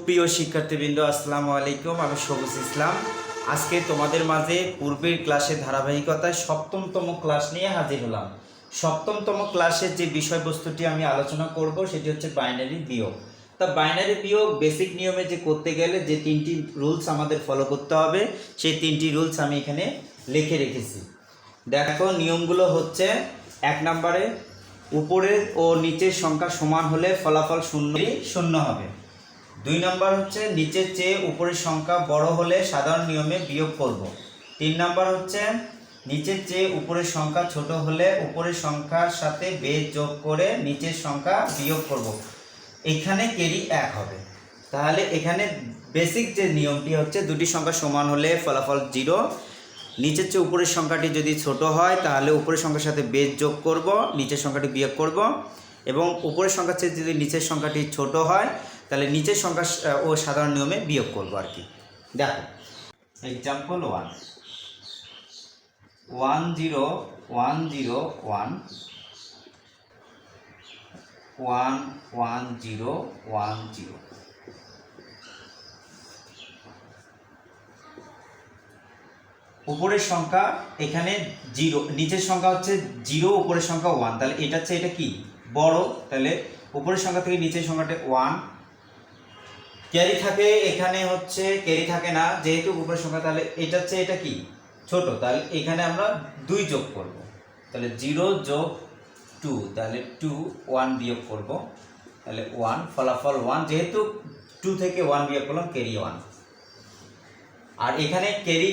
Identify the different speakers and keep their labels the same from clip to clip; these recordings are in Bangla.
Speaker 1: সুপ্রিয় শিক্ষার্থীবৃন্দ, আসসালামু আলাইকুম। আমি সবুজ ইসলাম। আজকে তোমাদের মাঝে পূর্বের ক্লাসের ধারাবাহিকতায় সপ্তমতম ক্লাস নিয়ে হাজির হলাম। সপ্তমতম ক্লাসের যে বিষয়বস্তুটি আমি আলোচনা করব সেটি হচ্ছে বাইনারি বিয়োগ। তা বাইনারি বিয়োগ বেসিক নিয়মে যে করতে গেলে যে তিনটি রুলস আমাদের ফলো করতে হবে, সেই তিনটি রুলস আমি এখানে লিখে রেখেছি। দেখো, নিয়মগুলো হচ্ছে: 1 নম্বরে উপরের ও নিচের সংখ্যা সমান হলে ফলাফল শূন্য হবে। 2 নম্বর হচ্ছে নিচের চেয়ে উপরের সংখ্যা বড় হলে সাধারণ নিয়মে বিয়োগ করব। 3 নম্বর হচ্ছে নিচের চেয়ে উপরের সংখ্যা ছোট হলে উপরের সংখ্যার সাথে বেজ যোগ করে নিচের সংখ্যা বিয়োগ করব। এখানে ক্যারি 1 হবে। তাহলে এখানে বেসিক যে নিয়মটি হচ্ছে দুটি সংখ্যা সমান হলে ফলাফল 0, নিচের চেয়ে উপরের সংখ্যাটি যদি ছোট হয় তাহলে উপরের সংখ্যার সাথে বেজ যোগ করব, নিচের সংখ্যাটি বিয়োগ করব, এবং উপরের সংখ্যার চেয়ে যদি নিচের সংখ্যাটি ছোট হয় তাহলে নিচের সংখ্যা ও সাধারণ নিয়মে বিয়োগ করব আর কি। দেখো, এক্সাম্পল 1 1 0 1 0 1 1 1 0 1 0। উপরের সংখ্যা এখানে 0, নিচের সংখ্যা হচ্ছে 0, উপরের সংখ্যা 1, তাহলে এটা হচ্ছে এটা কি বড়, তাহলে উপরের সংখ্যা থেকে নিচের সংখ্যাটা 1। ক্যারি থাকে, এখানে হচ্ছে ক্যারি থাকে না যেহেতু উপরের সংখ্যা, তাহলে এটা হচ্ছে এটা কি ছোট, তাহলে এখানে আমরা 2 যোগ করব। তাহলে 0 যোগ 2, তাহলে 2 1 বিয়োগ করব, তাহলে 1, ফলাফল 1। যেহেতু 2 থেকে 1 বিয়োগ করলাম, ক্যারি 1। আর এখানে ক্যারি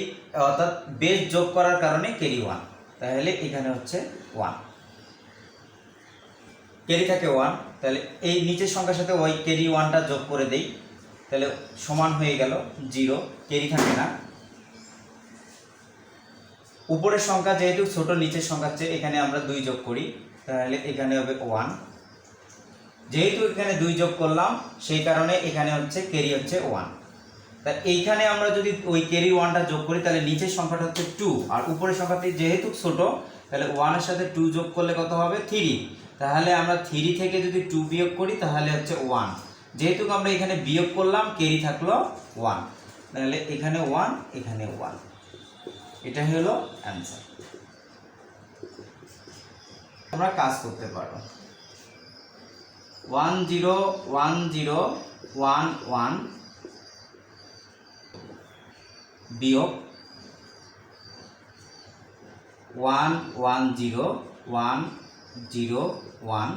Speaker 1: অর্থাৎ বেজ যোগ করার কারণে ক্যারি 1, তাহলে এখানে হচ্ছে 1, ক্যারি থাকে 1। তাহলে এই নিচের সংখ্যার সাথে ওই ক্যারি 1টা যোগ করে দেই, তাহলে সমান হয়ে গেল 0, ক্যারি থাকে না। উপরের সংখ্যা যেহেতু ছোট নিচের সংখ্যার চেয়ে, এখানে আমরা 2 যোগ করি, তাহলে এখানে হবে 1। যেহেতু এখানে 2 যোগ করলাম সেই কারণে এখানে হচ্ছে ক্যারি হচ্ছে 1। তা এইখানে আমরা যদি ওই ক্যারি 1টা যোগ করি তাহলে নিচের সংখ্যাটা হচ্ছে 2, আর উপরের সংখ্যাটি যেহেতু ছোট তাহলে 1 এর সাথে 2 যোগ করলে কত হবে 3। তাহলে আমরা 3 থেকে যদি 2 বিয়োগ করি তাহলে হচ্ছে 1। যেহেতু আমরা এখানে বিয়োগ করলাম, ক্যারি থাকলো 1, তাহলে এখানে 1 এখানে 1, এটা হলো অ্যান্সার। তোমরা কাজ করতে পারো। 1 0 1 0 1 1 বিয়োগ 1 1 0 1 0 1